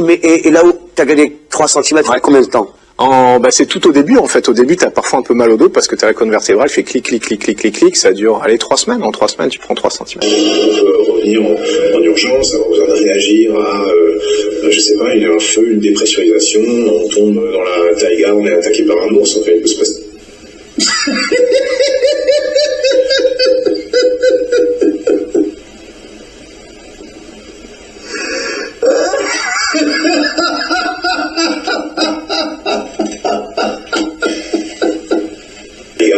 Mais et là où tu as gagné 3 centimètres, Ouais. combien de temps? C'est tout au début, en fait. Au début, t'as parfois un peu mal au dos parce que ta colonne vertébrale fait clic, clic, clic, clic, clic, clic. Ça dure, 3 semaines. En 3 semaines, tu prends 3 centimètres. Revenir en urgence, avoir besoin de réagir à, je sais pas, il y a un feu, une dépressurisation, on tombe dans la taïga, on est attaqué par un ours, enfin, il peut se passer.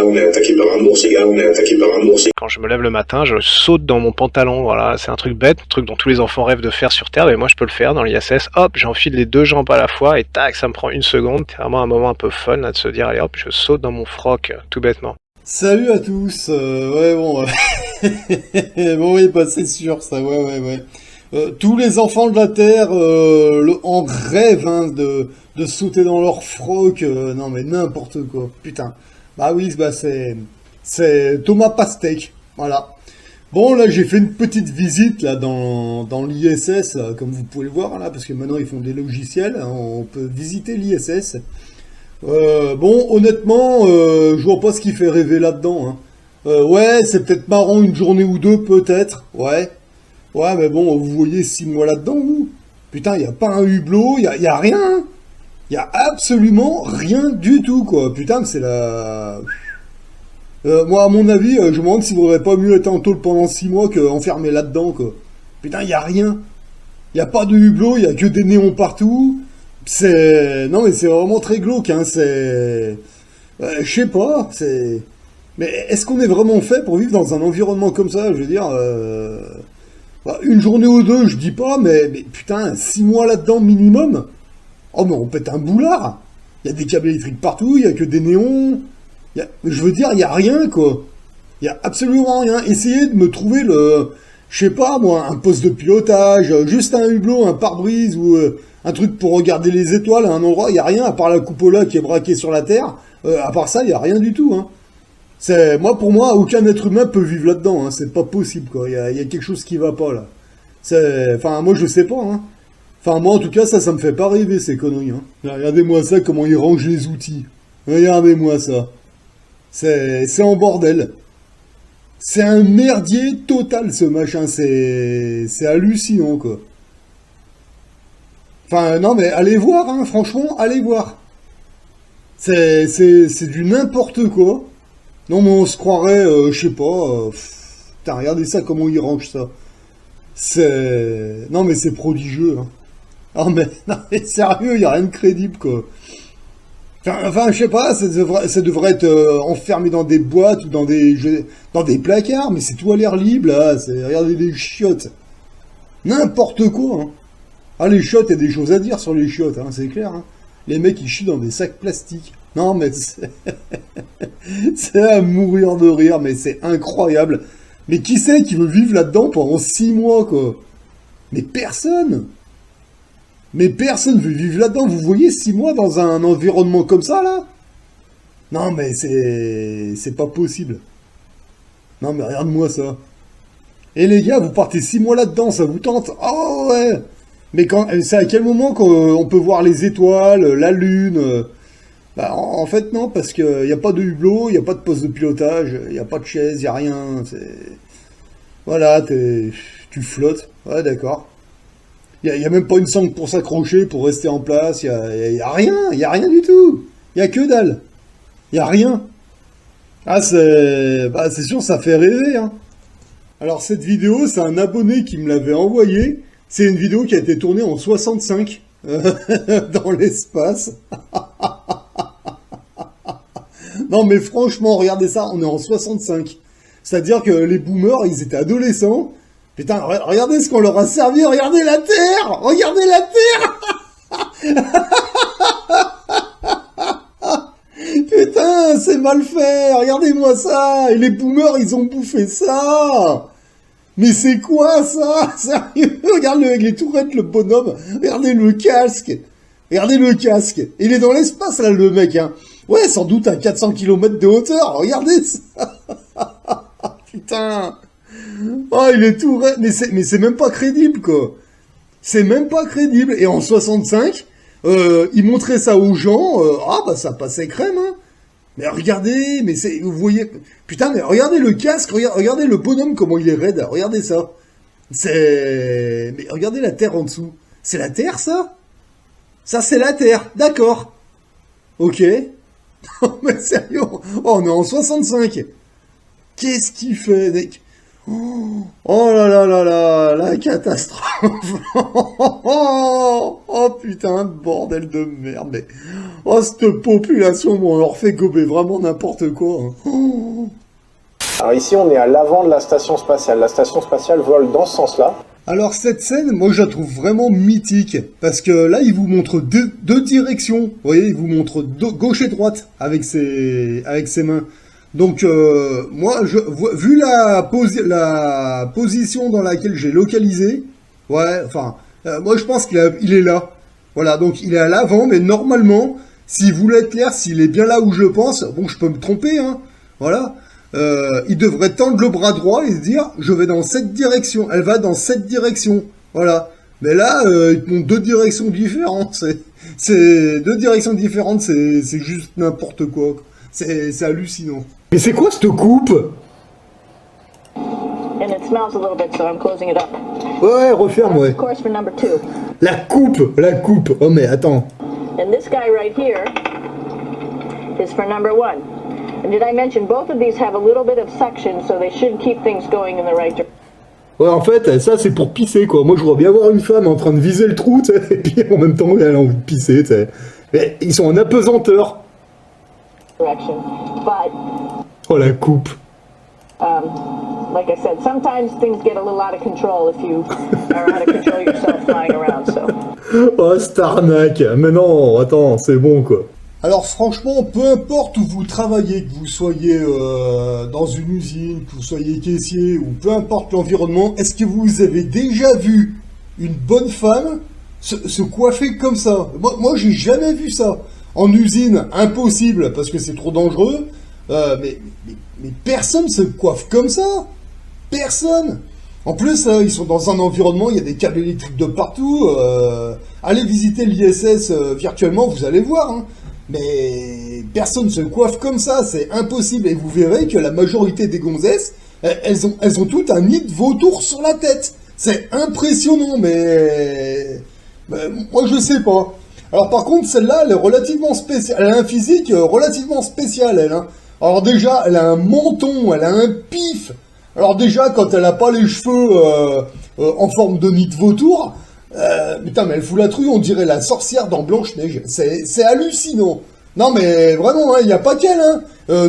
On est attaqué par un ours, les gars, on est attaqué par un ours. Quand je me lève le matin, je saute dans mon pantalon, voilà, c'est un truc bête, un truc dont tous les enfants rêvent de faire sur Terre, mais moi je peux le faire dans l'ISS, hop, j'enfile les 2 jambes à la fois, et tac, ça me prend 1 seconde, c'est vraiment un moment un peu fun, là, de se dire, allez hop, je saute dans mon froc, tout bêtement. Salut à tous, ouais bon, bon oui, bah c'est sûr ça, ouais. Tous les enfants de la Terre en rêvent hein, de sauter dans leur froc, non mais n'importe quoi, putain. Bah oui, bah c'est Thomas Pastèque, voilà. Bon là j'ai fait une petite visite là dans l'ISS, comme vous pouvez le voir là, parce que maintenant ils font des logiciels, hein, on peut visiter l'ISS. Bon, honnêtement, je vois pas ce qui fait rêver là-dedans. Hein. Ouais, c'est peut-être marrant une journée ou deux, peut-être. Ouais. Ouais, mais bon, vous voyez 6 mois là-dedans, vous. Putain, y a pas un hublot, y a rien. Hein. Y a absolument rien du tout, quoi. Putain, mais c'est la... moi, à mon avis, je me demande s'il vaudrait pas mieux être en tôle pendant 6 mois qu'enfermé là-dedans, quoi. Putain, y a rien. Y a pas de hublot, y a que des néons partout. Non mais c'est vraiment très glauque, hein, je sais pas, mais est-ce qu'on est vraiment fait pour vivre dans un environnement comme ça, je veux dire, une journée ou deux, je dis pas, mais putain, 6 mois là-dedans minimum, oh mais on pète un boulard, il y a des câbles électriques partout, il y a que des néons, je veux dire, il y a rien, quoi, il y a absolument rien, essayez de me trouver je sais pas moi, un poste de pilotage, juste un hublot, un pare-brise ou un truc pour regarder les étoiles à un endroit, il y a rien à part la cupola qui est braquée sur la Terre. À part ça, il y a rien du tout. Hein. Pour moi, aucun être humain peut vivre là-dedans. Hein. C'est pas possible quoi. Il y a quelque chose qui va pas là. Moi je sais pas. Hein. Enfin moi en tout cas ça me fait pas rêver ces conneries. Hein. Regardez-moi ça, comment ils rangent les outils. Regardez-moi ça. C'est en bordel. C'est un merdier total ce machin, c'est hallucinant quoi. Enfin non mais allez voir hein, franchement, allez voir. C'est du n'importe quoi. Non mais on se croirait, je sais pas, putain regardez ça comment ils rangent ça. Non mais c'est prodigieux hein. Non mais sérieux, y a rien de crédible quoi. Enfin, je sais pas, ça devrait être enfermé dans des boîtes ou dans des placards, mais c'est tout à l'air libre, là. Regardez les chiottes. N'importe quoi, hein. Ah, les chiottes, il y a des choses à dire sur les chiottes, hein, c'est clair, hein. Les mecs, ils chient dans des sacs plastiques. Non, mais c'est à mourir de rire, mais c'est incroyable. Mais qui c'est qui veut vivre là-dedans pendant 6 mois, quoi? Mais personne! Mais personne veut vivre là-dedans. Vous voyez 6 mois dans un environnement comme ça, là? Non, mais c'est pas possible. Non, mais regarde-moi ça. Et les gars, vous partez 6 mois là-dedans, ça vous tente? Oh, ouais! Mais c'est à quel moment qu'on peut voir les étoiles, la lune? Bah, en fait, non, parce qu'il n'y a pas de hublot, il n'y a pas de poste de pilotage, il n'y a pas de chaise, il n'y a rien. Voilà, tu flottes. Ouais, d'accord. Il n'y a même pas une sangle pour s'accrocher, pour rester en place. Il y a rien du tout. Il y a que dalle. Il y a rien. Ah, c'est sûr, ça fait rêver. Hein. Alors, cette vidéo, c'est un abonné qui me l'avait envoyée. C'est une vidéo qui a été tournée en 65 dans l'espace. Non, mais franchement, regardez ça, on est en 65. C'est-à-dire que les boomers, ils étaient adolescents. Putain, regardez ce qu'on leur a servi, regardez la Terre! Regardez la Terre! Putain, c'est mal fait! Regardez-moi ça! Et les boomers, ils ont bouffé ça! Mais c'est quoi ça? Sérieux? Regardez avec les tourettes, le bonhomme. Regardez le casque. Regardez le casque. Il est dans l'espace, là, le mec, hein. Ouais, sans doute à 400 km de hauteur. Regardez ça! Putain! Oh, il est tout... Mais c'est même pas crédible, quoi. C'est même pas crédible. Et en 65, ils montraient ça aux gens, bah ça passait crème, hein. Mais regardez, mais c'est, vous voyez, putain, mais regardez le casque, regardez le bonhomme comment il est raide, regardez ça. Mais regardez la Terre en dessous. C'est la Terre, ça? Ça, c'est la Terre, d'accord. Ok. Non, mais sérieux, on est en 65. Qu'est-ce qu'il fait, mec? Oh là là là là, la catastrophe. Oh putain, bordel de merde. Mais... oh, cette population, bon, on leur fait gober vraiment n'importe quoi. Hein. Alors ici, on est à l'avant de la station spatiale. La station spatiale vole dans ce sens-là. Alors cette scène, moi je la trouve vraiment mythique, parce que là il vous montre deux directions, vous voyez, il vous montre gauche et droite avec ses mains. Donc moi, vu la position dans laquelle j'ai localisé, ouais, enfin, moi je pense qu'il est là. Voilà, donc il est à l'avant, mais normalement, s'il voulait être clair, s'il est bien là où je pense, bon je peux me tromper, hein, voilà. Il devrait tendre le bras droit et se dire je vais dans cette direction, elle va dans cette direction, voilà. Mais là, ils montrent deux directions différentes, c'est deux directions différentes, c'est juste n'importe quoi, c'est hallucinant. Mais c'est quoi cette coupe? And it smells a little bit, so I'm closing it up. Ouais, referme, ouais. Of course, for number 2. La coupe. Oh mais attends. And this guy right here is for number 1. And did I mention both of these have a little bit of suction, so they should keep things going in the right direction. Ouais, en fait, ça c'est pour pisser, quoi. Moi, je vois bien voir une femme en train de viser le trou, tu sais, et puis en même temps, elle a envie de pisser, tu sais. Mais ils sont en apesanteur. But, oh, la coupe. like I said, sometimes things get a little out of control if you are out of control yourself flying around, so. Oh, cette arnaque. Mais non, attends, c'est bon, quoi. Alors franchement, peu importe où vous travaillez, que vous soyez dans une usine, que vous soyez caissier, ou peu importe l'environnement, est-ce que vous avez déjà vu une bonne femme se coiffer comme ça? Moi j'ai jamais vu ça. En usine, impossible, parce que c'est trop dangereux. Mais personne se coiffe comme ça. Personne. En plus, ils sont dans un environnement, il y a des câbles électriques de partout. Allez visiter l'ISS virtuellement, vous allez voir, hein. Mais personne se coiffe comme ça, c'est impossible. Et vous verrez que la majorité des gonzesses, elles ont toutes un nid de vautour sur la tête. C'est impressionnant, mais moi je sais pas. Alors par contre, celle-là, elle est relativement spéciale. Elle a un physique relativement spécial, elle. Hein. Alors déjà, elle a un menton, elle a un pif. Alors déjà, quand elle a pas les cheveux en forme de nid de vautour... putain, mais elle fout la truie, on dirait la sorcière dans Blanche-Neige. C'est hallucinant. Non, mais vraiment, il n'y a pas qu'elle, hein.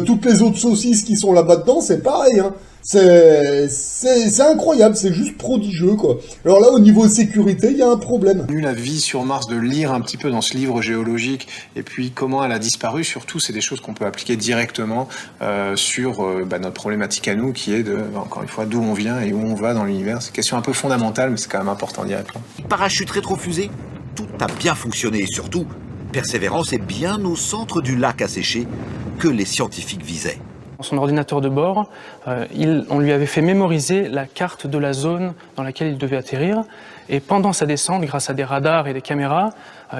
Toutes les autres saucisses qui sont là-bas dedans, c'est pareil, hein. C'est incroyable, c'est juste prodigieux, quoi. Alors là, au niveau sécurité, il y a un problème. La vie sur Mars, de lire un petit peu dans ce livre géologique, et puis comment elle a disparu, surtout, c'est des choses qu'on peut appliquer directement sur notre problématique à nous, qui est de, encore une fois, d'où on vient et où on va dans l'univers. C'est une question un peu fondamentale, mais c'est quand même important d'y répondre. Parachute rétrofusée, tout a bien fonctionné et surtout, Persévérance est bien au centre du lac asséché que les scientifiques visaient. Dans son ordinateur de bord, on lui avait fait mémoriser la carte de la zone dans laquelle il devait atterrir. Et pendant sa descente, grâce à des radars et des caméras,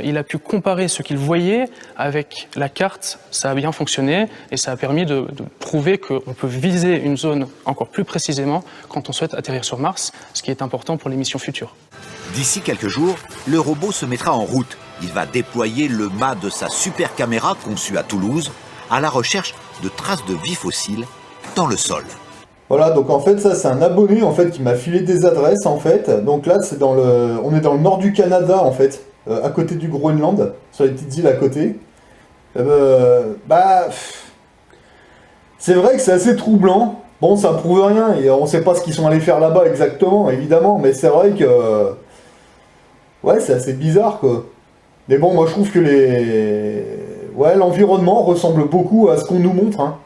il a pu comparer ce qu'il voyait avec la carte. Ça a bien fonctionné et ça a permis de prouver qu'on peut viser une zone encore plus précisément quand on souhaite atterrir sur Mars, ce qui est important pour les missions futures. D'ici quelques jours, le robot se mettra en route. Il va déployer le mât de sa super caméra conçue à Toulouse à la recherche de traces de vie fossile dans le sol. Voilà, donc en fait ça c'est un abonné en fait qui m'a filé des adresses en fait. Donc là c'est on est dans le nord du Canada en fait, à côté du Groenland, sur les petites îles à côté. C'est vrai que c'est assez troublant. Bon, ça prouve rien et on sait pas ce qu'ils sont allés faire là-bas exactement, évidemment, mais c'est vrai que ouais, c'est assez bizarre quoi. Mais bon, moi je trouve que l'environnement ressemble beaucoup à ce qu'on nous montre, hein.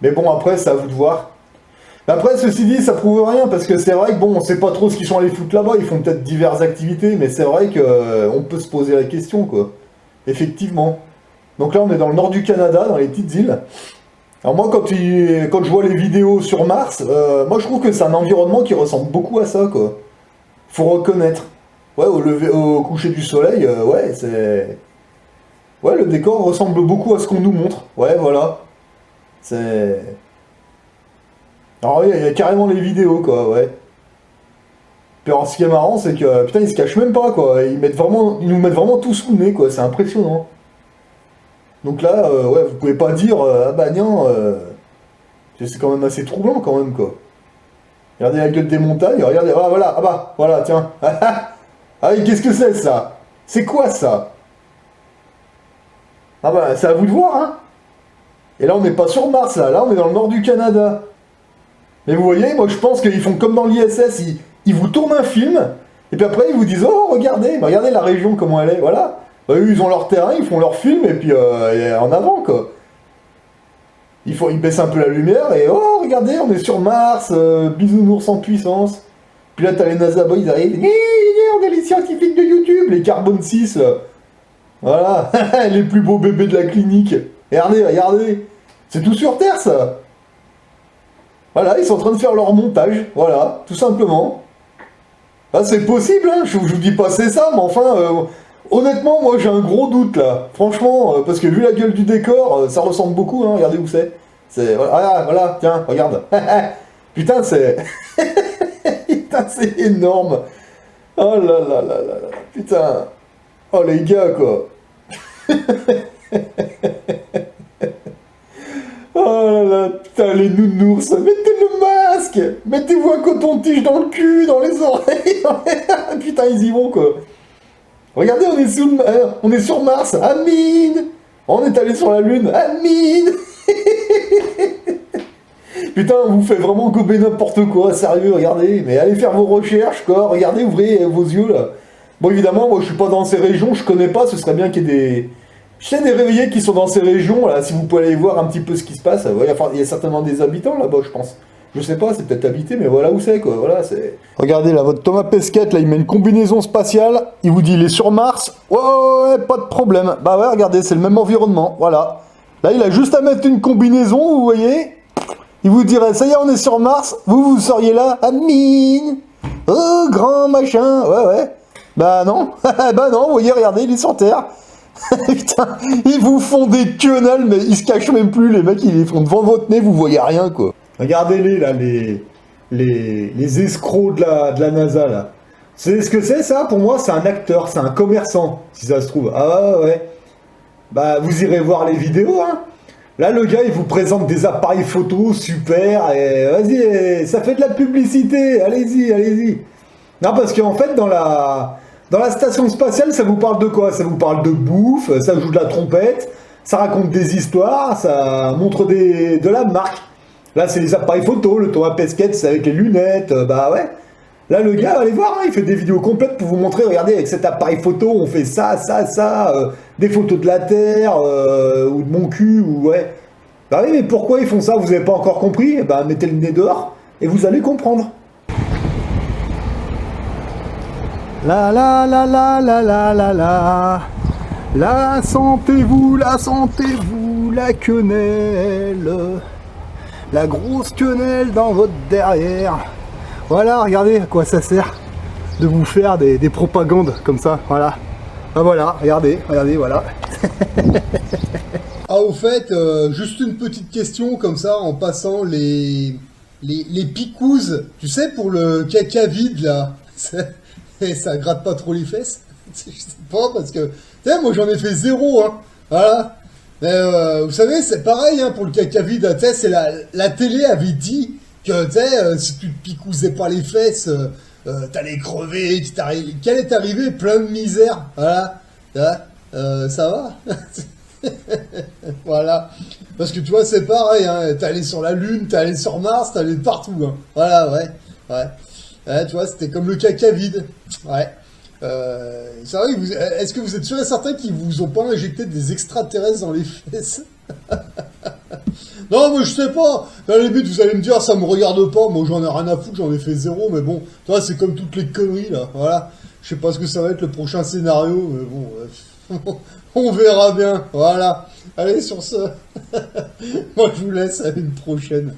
Mais bon, après, c'est à vous de voir. Après, ceci dit, ça prouve rien, parce que c'est vrai que bon, on sait pas trop ce qu'ils sont allés foutre là-bas, ils font peut-être diverses activités, mais c'est vrai que on peut se poser la question, quoi. Effectivement. Donc là, on est dans le nord du Canada, dans les petites îles. Alors moi, quand je vois les vidéos sur Mars, moi je trouve que c'est un environnement qui ressemble beaucoup à ça, quoi. Faut reconnaître. Ouais, au coucher du soleil, ouais, c'est... Ouais, le décor ressemble beaucoup à ce qu'on nous montre. Ouais, voilà. C'est... Alors, il y a carrément les vidéos, quoi, ouais. Puis alors, ce qui est marrant, c'est que, putain, ils se cachent même pas, quoi. Ils nous mettent vraiment tout sous le nez, quoi. C'est impressionnant. Donc là, ouais, vous pouvez pas dire, ah bah non, c'est quand même assez troublant, quand même, quoi. Regardez la gueule des montagnes, regardez, ah voilà, ah bah, voilà, tiens. Ah oui, qu'est-ce que c'est, ça? C'est quoi, ça? Ah bah, c'est à vous de voir, hein. Et là, on n'est pas sur Mars, là on est dans le nord du Canada. Mais vous voyez, moi je pense qu'ils font comme dans l'ISS, ils vous tournent un film, et puis après ils vous disent, oh regardez, bah, regardez la région comment elle est, voilà. Bah, eux ils ont leur terrain, ils font leur film, et puis en avant quoi. Ils baissent un peu la lumière, et oh regardez, on est sur Mars, bisounours en puissance. Puis là t'as les NASA boys, ils arrivent, on est les scientifiques de YouTube, les Carbone 6, là. Voilà, les plus beaux bébés de la clinique. Regardez, c'est tout sur Terre ça. Voilà, ils sont en train de faire leur montage, voilà, tout simplement. Ah, c'est possible, hein, je vous dis pas c'est ça, mais enfin, honnêtement, moi j'ai un gros doute là. Franchement, parce que vu la gueule du décor, ça ressemble beaucoup, hein, regardez où c'est. Voilà, tiens, regarde. Putain, c'est... Putain, c'est énorme. Oh là là là là là, putain. Oh les gars, quoi. Oh là là, putain, les nounours, mettez le masque. Mettez-vous un coton-tige dans le cul, dans les oreilles. Putain, ils y vont, quoi. Regardez, on est sur Mars, Amine. On est allé sur la Lune, Amine. Putain, on vous fait vraiment gober n'importe quoi, sérieux, regardez. Mais allez faire vos recherches, quoi. Regardez, ouvrez vos yeux, là. Bon, évidemment, moi, je suis pas dans ces régions, je connais pas, ce serait bien qu'il y ait des... Je sais des réveillés qui sont dans ces régions, là, si vous pouvez aller voir un petit peu ce qui se passe. Ouais, il y a certainement des habitants, là-bas, je pense. Je sais pas, c'est peut-être habité, mais voilà où c'est, quoi. Voilà, c'est... Regardez, là, votre Thomas Pesquet, là, il met une combinaison spatiale, il vous dit, il est sur Mars. Ouais, pas de problème. Bah ouais, regardez, c'est le même environnement, voilà. Là, il a juste à mettre une combinaison, vous voyez. Il vous dirait, ça y est, on est sur Mars, vous seriez là, Amine. Oh, grand machin, ouais. Bah non, vous voyez, regardez, il est sur Terre. Putain, ils vous font des quenelles, mais ils se cachent même plus, les mecs, ils les font devant votre nez, vous voyez rien, quoi. Regardez-les, là, les escrocs de la NASA, là. Vous savez ce que c'est, ça? Pour moi, c'est un acteur, c'est un commerçant, si ça se trouve. Ah ouais. Bah, vous irez voir les vidéos, hein. Là, le gars, il vous présente des appareils photo, super, et vas-y, ça fait de la publicité, allez-y. Non, parce qu'en fait, dans la station spatiale, ça vous parle de quoi? Ça vous parle de bouffe, ça joue de la trompette, ça raconte des histoires, ça montre de la marque. Là, c'est les appareils photo, le Thomas Pesquet, c'est avec les lunettes, bah ouais. Là, le gars, allez voir, hein, il fait des vidéos complètes pour vous montrer, regardez, avec cet appareil photo, on fait ça, des photos de la Terre, ou de mon cul, ou ouais. Bah oui, mais pourquoi ils font ça? Vous avez pas encore compris? Bah, mettez le nez dehors, et vous allez comprendre. La sentez-vous, la quenelle, la grosse quenelle dans votre derrière. Voilà, regardez à quoi ça sert de vous faire des propagandes comme ça, voilà. Ah voilà, regardez, voilà. Ah, au fait, juste une petite question comme ça, en passant les picouzes, tu sais, pour le caca vide, là. Et ça gratte pas trop les fesses. Je sais pas, parce que, tu sais, moi j'en ai fait 0, hein. Voilà. Mais vous savez, c'est pareil, hein, pour le caca vide. Tu sais, c'est la télé avait dit que, tu sais, si tu te picousais pas les fesses, t'allais crever, qu'elle est arrivée plein de misère. Voilà. Ça va. Voilà. Parce que tu vois, c'est pareil, hein. T'es allé sur la Lune, t'es allé sur Mars, t'es allé partout, hein. Voilà, ouais. Tu vois, c'était comme le caca vide. Ouais. C'est vrai, est-ce que vous êtes sûr et certain qu'ils vous ont pas injecté des extraterrestres dans les fesses? Non, mais je sais pas. À la limite, vous allez me dire, ça me regarde pas. Moi, j'en ai rien à foutre, j'en ai fait 0. Mais bon, tu vois, c'est comme toutes les conneries, là. Voilà. Je sais pas ce que ça va être le prochain scénario, mais bon, on verra bien. Voilà. Allez, sur ce, moi, je vous laisse à une prochaine.